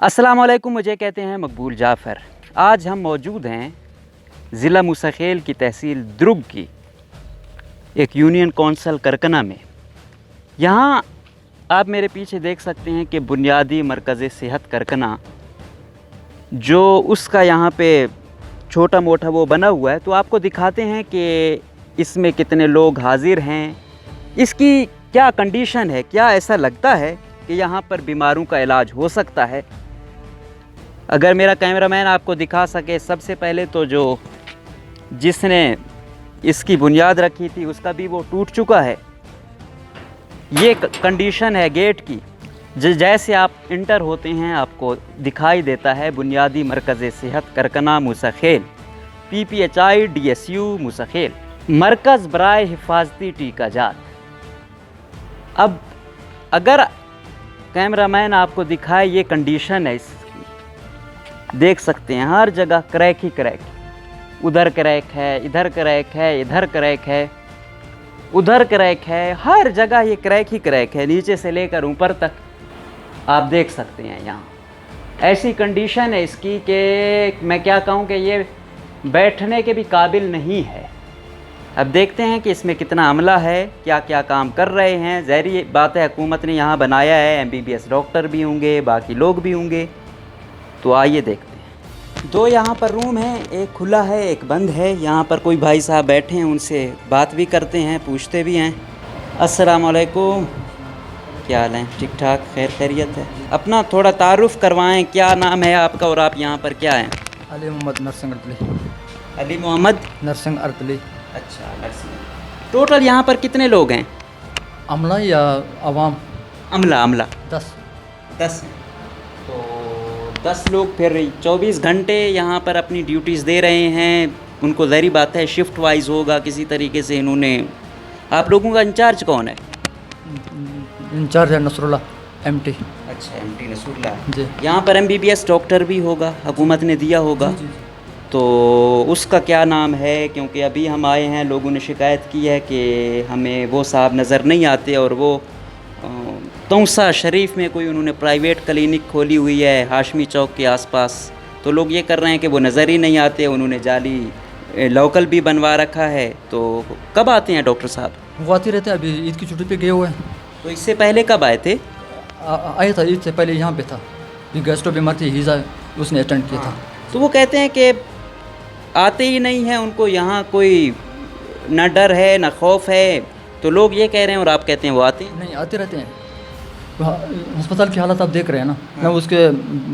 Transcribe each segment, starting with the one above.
अस्सलाम वालेकुम, मुझे कहते हैं मकबूल जाफ़र। आज हम मौजूद हैं ज़िला मुसखेल की तहसील द्रुब की एक यूनियन कौंसल करकना में। यहाँ आप मेरे पीछे देख सकते हैं कि बुनियादी मरकज़ सेहत करकना जो उसका यहाँ पे छोटा मोटा वो बना हुआ है, तो आपको दिखाते हैं कि इसमें कितने लोग हाज़िर हैं, इसकी क्या कंडीशन है, क्या ऐसा लगता है कि यहाँ पर बीमारों का इलाज हो सकता है। अगर मेरा कैमरामैन आपको दिखा सके, सबसे पहले तो जो जिसने इसकी बुनियाद रखी थी उसका भी वो टूट चुका है। ये कंडीशन है गेट की। जैसे आप इंटर होते हैं आपको दिखाई देता है बुनियादी मरकज़ सेहत करकना मुसखेल, PPHI DSU मुसखेल, मरकज़ बराए हिफाजती टीका जात। अब अगर कैमरामैन आपको दिखाए, ये कंडीशन है इसकी, देख सकते हैं हर जगह क्रैक ही क्रैक, उधर क्रैक है, इधर क्रैक है, इधर क्रैक है, उधर क्रैक है, हर जगह ये क्रैक ही क्रैक है, नीचे से लेकर ऊपर तक आप देख सकते हैं। यहाँ ऐसी कंडीशन है इसकी कि मैं क्या कहूँ कि ये बैठने के भी काबिल नहीं है। अब देखते हैं कि इसमें कितना अमला है, क्या क्या काम कर रहे हैं। ज़ाहिर बात है हुकूमत ने यहाँ बनाया है, MBBS डॉक्टर भी होंगे, बाकी लोग भी होंगे। तो आइए देखते हैं। दो यहाँ पर रूम हैं, एक खुला है एक बंद है। यहाँ पर कोई भाई साहब बैठे हैं, उनसे बात भी करते हैं, पूछते भी हैं। अस्सलाम वालेकुम, क्या हाल है? ठीक ठाक, खैर खैरियत है? अपना थोड़ा तारुफ़ करवाएं, क्या नाम है आपका और आप यहाँ पर क्या हैं? अली मोहम्मद नरसिंह अरतली। अली मोहम्मद नरसिंह अरतली। अच्छा, नरसिंह। टोटल यहाँ पर कितने लोग हैं? अमला या आवाम? अमला 10 तो 10 लोग फिर 24 घंटे यहाँ पर अपनी ड्यूटीज़ दे रहे हैं। उनको ज़ाहिर बात है शिफ्ट वाइज होगा किसी तरीके से इन्होंने। आप लोगों का इंचार्ज कौन है? इंचार्ज है नसरुल्ला MT। अच्छा, MT नसरुल्ला जी। यहाँ पर MBBS डॉक्टर भी होगा, हुकूमत ने दिया होगा। जी। तो उसका क्या नाम है? क्योंकि अभी हम आए हैं, लोगों ने शिकायत की है कि हमें वो साहब नज़र नहीं आते, और वो तौसा शरीफ में कोई उन्होंने प्राइवेट क्लिनिक खोली हुई है हाशमी चौक के आसपास। तो लोग ये कर रहे हैं कि वो नज़र ही नहीं आते, उन्होंने जाली लोकल भी बनवा रखा है। तो कब आते हैं डॉक्टर साहब? वो आते रहते हैं, अभी ईद की छुट्टी पे गए हुए हैं। तो इससे पहले कब आए थे? आया था ईद से पहले, यहाँ पे था। ये गैस्ट्रो बीमार थी हीज़ा, उसने अटेंड किया था। तो वो कहते हैं कि आते ही नहीं हैं, उनको यहाँ कोई ना डर है ना खौफ है। तो लोग ये कह रहे हैं और आप कहते हैं वो आते हैं? नहीं, आते रहते हैं। अस्पताल की हालत आप देख रहे हैं ना। ना उसके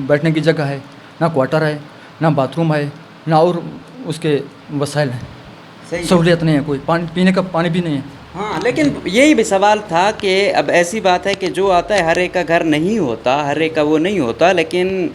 बैठने की जगह है, ना क्वार्टर है, ना बाथरूम है, ना और उसके वसाइल हैं। सहूलियत नहीं है, कोई पानी पीने का पानी भी नहीं है। हाँ, लेकिन यही भी सवाल था कि अब ऐसी बात है कि जो आता है हर एक का घर नहीं होता, हर एक का वो नहीं होता। लेकिन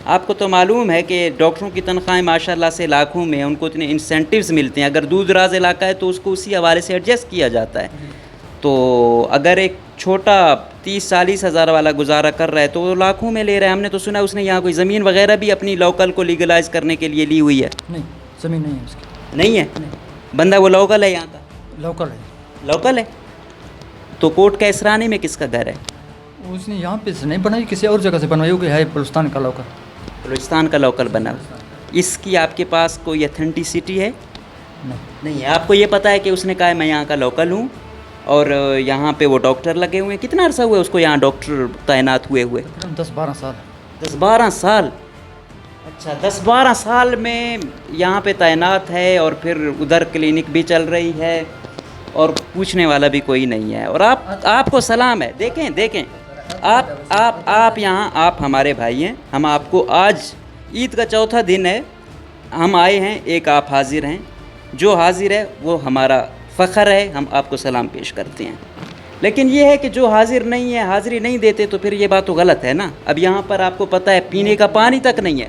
आपको तो मालूम है कि डॉक्टरों की तनख्वाहें माशाल्लाह से लाखों में, उनको इतने इंसेंटिव्स मिलते हैं। अगर दूर दराज इलाका है तो उसको उसी हवाले से एडजस्ट किया जाता है। तो अगर एक छोटा 30-40 हज़ार वाला गुजारा कर रहा है तो वो लाखों में ले रहा है। हमने तो सुना उसने यहाँ कोई ज़मीन वगैरह भी अपनी लोकल को लीगलाइज़ करने के लिए ली हुई है। नहीं, ज़मीन नहीं है उसकी। नहीं है? नहीं। बंदा वो लोकल है यहाँ का? लोकल है। लोकल है। तो कोर्ट का इसरानी में किसका घर है? उसने यहाँ पे से नहीं बनाई, किसी और जगह से बनवाई होगी। है बलुस्तान का लोकल। बलूचिस्तान का लोकल बना। इसकी आपके पास कोई अथेंटिसिटी है? नहीं। नहीं है। आपको ये पता है कि उसने कहा है मैं यहाँ का लोकल हूँ और यहाँ पे वो डॉक्टर लगे हुए हैं? कितना अर्सा हुआ उसको यहाँ डॉक्टर तैनात हुए? 10-12 साल। 10-12 साल? अच्छा, 10-12 साल में यहाँ पे तैनात है और फिर उधर क्लिनिक भी चल रही है और पूछने वाला भी कोई नहीं है। और आपको सलाम है। देखें आप यहाँ, आप हमारे भाई हैं। हम आपको, आज ईद का चौथा दिन है, हम आए हैं, एक आप हाज़िर हैं। जो हाज़िर है वो हमारा फ़ख्र है, हम आपको सलाम पेश करते हैं। लेकिन ये है कि जो हाज़िर नहीं है, हाज़िरी नहीं देते, तो फिर ये बात तो गलत है ना। अब यहाँ पर आपको पता है पीने का पानी तक नहीं है।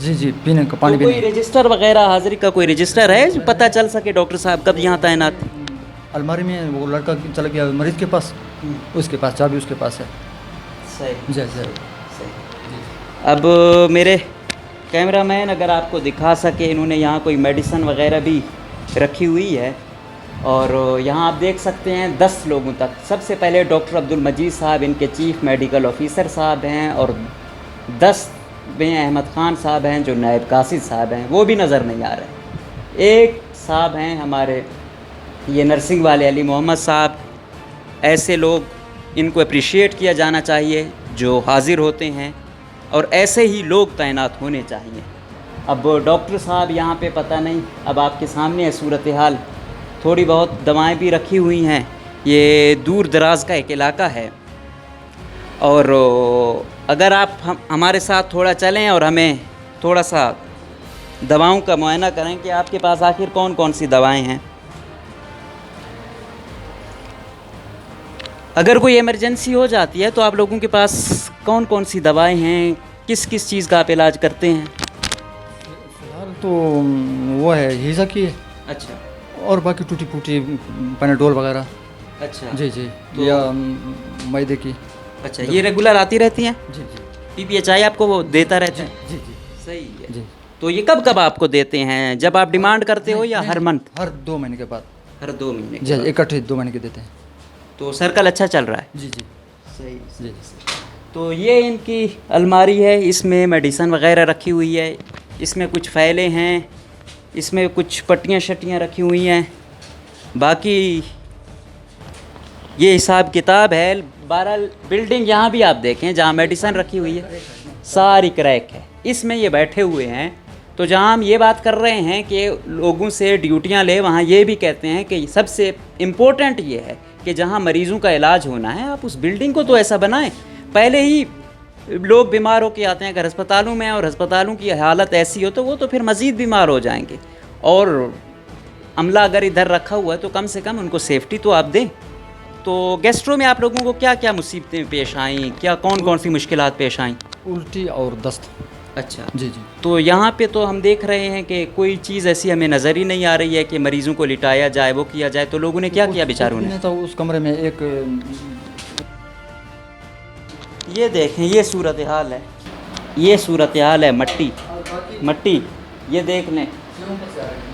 जी, पीने का पानी तो भी कोई नहीं। रजिस्टर वगैरह हाज़िरी का कोई रजिस्टर है जो पता चल सके डॉक्टर साहब कब यहाँ तैनात थे? अलमारी में वो लड़का चला गया मरीज़ के पास, उसके पास चाबी उसके पास है। सही। जी। अब मेरे कैमरामैन अगर आपको दिखा सके, इन्होंने यहाँ कोई मेडिसिन वगैरह भी रखी हुई है। और यहाँ आप देख सकते हैं 10 लोगों तक। सबसे पहले डॉक्टर अब्दुल मजीद साहब, इनके चीफ़ मेडिकल ऑफिसर साहब हैं, और 10 में अहमद ख़ान साहब हैं जो नायब कासिद साहब हैं, वो भी नज़र नहीं आ रहे। एक साहब हैं हमारे ये नर्सिंग वाले अली मोहम्मद साहब, ऐसे लोग, इनको अप्रिशिएट किया जाना चाहिए जो हाज़िर होते हैं, और ऐसे ही लोग तैनात होने चाहिए। अब डॉक्टर साहब यहाँ पे पता नहीं, अब आपके सामने है सूरत हाल, थोड़ी बहुत दवाएं भी रखी हुई हैं। ये दूर दराज का एक इलाका है, और अगर आप हमारे साथ थोड़ा चलें और हमें थोड़ा सा दवाओं का मुआयना करें कि आपके पास आखिर कौन कौन सी दवाएं हैं। अगर कोई इमरजेंसी हो जाती है तो आप लोगों के पास कौन कौन सी दवाएं हैं, किस किस चीज़ का आप इलाज करते हैं? फिलहाल तो वो है हीज़ा की है, अच्छा और बाकी टूटी फूटी पैनाडोल वगैरह। अच्छा जी जी। तो- या मैदे की। अच्छा, ये रेगुलर आती रहती हैं? जी जी PPHI आपको वो देता रहता है? जी जी सही है। जी। तो ये कब कब आपको देते हैं, जब आप डिमांड करते हो या नहीं, हर नहीं, मंथ? हर 2 महीने के बाद। हर 2 महीने के जी बाद। इकट्ठे 2 महीने के देते हैं। तो सर्कल अच्छा चल रहा है? जी जी सही जी। तो ये इनकी अलमारी है, इसमें मेडिसन वगैरह रखी हुई है, इसमें कुछ फाइलें हैं, इसमें कुछ पट्टियाँ शट्टियाँ रखी हुई हैं, बाकी ये हिसाब किताब है। 12 बिल्डिंग यहाँ भी आप देखें जहाँ मेडिसन रखी हुई है, सारी क्रैक है। इसमें ये बैठे हुए हैं, तो जहाँ हम ये बात कर रहे हैं कि लोगों से ड्यूटियाँ ले, वहाँ ये भी कहते हैं कि सबसे इम्पोर्टेंट ये है कि जहाँ मरीज़ों का इलाज होना है, आप उस बिल्डिंग को तो ऐसा बनाएं। पहले ही लोग बीमार होकर आते हैं अगर अस्पतालों में, और अस्पतालों की हालत ऐसी हो तो वो तो फिर मज़ीद बीमार हो जाएंगे। और अमला अगर इधर रखा हुआ है तो कम से कम उनको सेफ्टी तो आप दें। तो गेस्ट्रो में आप लोगों को क्या क्या मुसीबतें पेश आईं, क्या कौन कौन सी मुश्किलात पेश आईं? उल्टी और दस्त। अच्छा जी जी। तो यहाँ पे तो हम देख रहे हैं कि कोई चीज़ ऐसी हमें नज़र ही नहीं आ रही है कि मरीज़ों को लिटाया जाए, वो किया जाए। तो लोगों ने क्या किया बेचारों ने? तो उस कमरे में एक ये देखें, ये सूरत हाल है, ये सूरत हाल है। मट्टी मट्टी ये देख लें,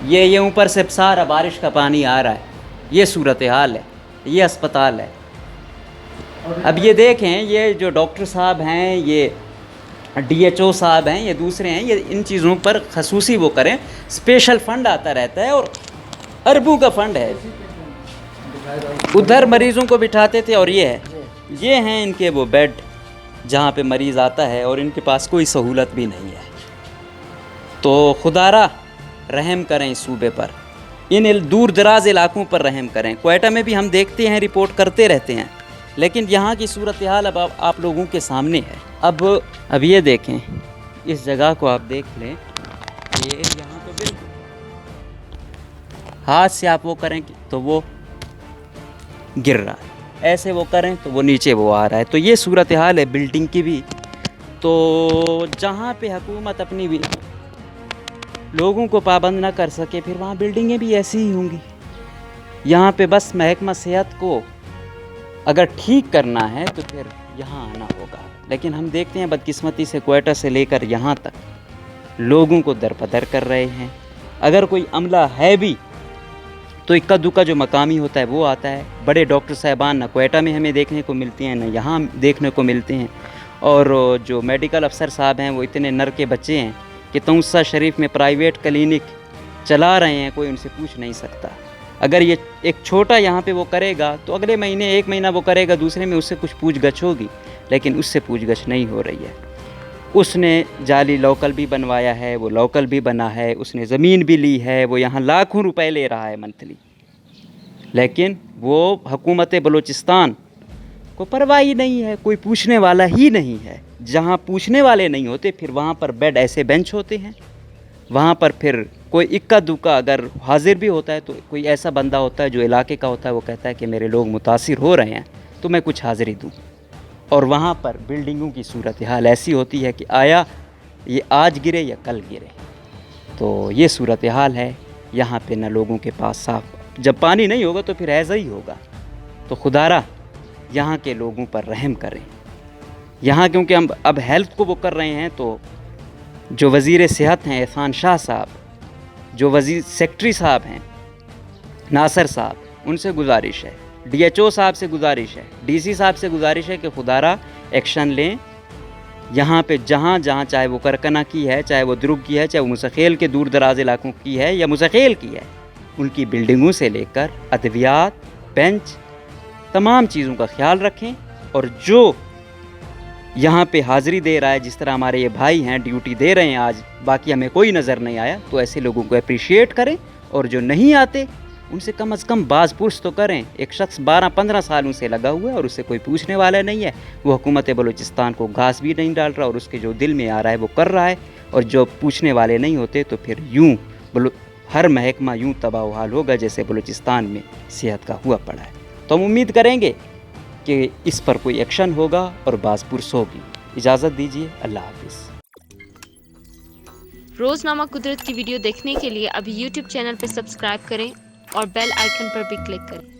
ये ऊपर से सारा बारिश का पानी आ रहा है। ये सूरत हाल है, ये अस्पताल है। अब ये देखें, ये जो डॉक्टर साहब हैं, ये DHO साहब हैं, ये दूसरे हैं, ये इन चीज़ों पर खसूसी वो करें। स्पेशल फ़ंड आता रहता है और अरबों का फ़ंड है। उधर मरीज़ों को बिठाते थे, और ये हैं इनके वो बेड जहाँ पे मरीज़ आता है, और इनके पास कोई सहूलत भी नहीं है। तो खुदारा रहम करें इस सूबे पर, इन दूर दराज इलाकों पर रहम करें। क्वेटा में भी हम देखते हैं, रिपोर्ट करते रहते हैं, लेकिन यहाँ की सूरत हाल अब आप लोगों के सामने है। अब ये देखें, इस जगह को आप देख लें, ये यहाँ तो बिल्कुल हाथ से आप वो करें तो वो गिर रहा है, ऐसे वो करें तो वो नीचे वो आ रहा है। तो ये सूरत हाल है बिल्डिंग की भी। तो जहाँ पे हुकूमत अपनी भी लोगों को पाबंद ना कर सके, फिर वहाँ बिल्डिंगें भी ऐसी ही होंगी। यहाँ पे बस महकमा सेहत को अगर ठीक करना है तो फिर यहाँ आना होगा। लेकिन हम देखते हैं बदकिस्मती से क्वेटा से लेकर यहाँ तक लोगों को दरपदर कर रहे हैं। अगर कोई अमला है भी तो इक्का दुक्का जो मकामी होता है वो आता है। बड़े डॉक्टर साहबान ना क्वेटा में हमें देखने को मिलते हैं, ना यहाँ देखने को मिलते हैं। और जो मेडिकल अफसर साहब हैं वो इतने नर के बच्चे हैं कि तौसा शरीफ में प्राइवेट क्लिनिक चला रहे हैं, कोई उनसे पूछ नहीं सकता। अगर ये एक छोटा यहाँ पे वो करेगा तो अगले महीने 1 महीना वो करेगा, दूसरे में उससे कुछ पूछगछ होगी, लेकिन उससे पूछगछ नहीं हो रही है। उसने जाली लोकल भी बनवाया है, वो लोकल भी बना है, उसने ज़मीन भी ली है, वो यहाँ लाखों रुपए ले रहा है मंथली, लेकिन वो हुकूमत बलूचिस्तान को परवाह ही नहीं है, कोई पूछने वाला ही नहीं है। जहाँ पूछने वाले नहीं होते फिर वहाँ पर बेड ऐसे बेंच होते हैं, वहाँ पर फिर कोई इक्का दुक्का अगर हाजिर भी होता है तो कोई ऐसा बंदा होता है जो इलाके का होता है, वो कहता है कि मेरे लोग मुतासिर हो रहे हैं तो मैं कुछ हाज़िरी दूँ। और वहाँ पर बिल्डिंगों की सूरत हाल ऐसी होती है कि आया ये आज गिरे या कल गिरे। तो ये सूरत हाल है यहाँ पे। न लोगों के पास साफ, जब पानी नहीं होगा तो फिर ऐसा ही होगा। तो खुदारा यहाँ के लोगों पर रहम करें। यहाँ क्योंकि हम अब हेल्थ को वो कर रहे हैं, तो जो वज़ीर सेहत हैं एहसान शाह साहब, जो वज़ीर सेक्रेटरी साहब हैं नासिर साहब, उनसे गुजारिश है, DHO साहब से गुजारिश है, DC साहब से गुजारिश है कि खुदारा एक्शन लें यहाँ पे जहाँ जहाँ, चाहे वो करकना की है, चाहे वो द्रुग की है, चाहे वो मुसखेल के दूर दराज इलाकों की है या मुसखेल की है, उनकी बिल्डिंगों से लेकर अद्वियात, बेंच, तमाम चीज़ों का ख्याल रखें। और जो यहाँ पे हाज़िरी दे रहा है, जिस तरह हमारे ये भाई हैं ड्यूटी दे रहे हैं आज, बाकी हमें कोई नज़र नहीं आया, तो ऐसे लोगों को अप्रिशिएट करें। और जो नहीं आते उनसे कम से कम बाज़ पुरस तो करें। एक शख्स 12-15 साल उनसे लगा हुआ है और उससे कोई पूछने वाला नहीं है। वो हुकूमत बलूचिस्तान को घास भी नहीं डाल रहा और उसके जो दिल में आ रहा है वो कर रहा है। और जो पूछने वाले नहीं होते तो फिर यूँ हर महकमा यूँ तबाह हाल होगा जैसे बलूचिस्तान में सेहत का हुआ पड़ा है। तो हम उम्मीद करेंगे कि इस पर कोई एक्शन होगा और बाज़ पुरस होगी। इजाज़त दीजिए, अल्लाह हाफ़िज़। रोज़नामा कुदरत की वीडियो देखने के लिए अभी YouTube चैनल पर सब्सक्राइब करें और बेल आइकन पर भी क्लिक करें।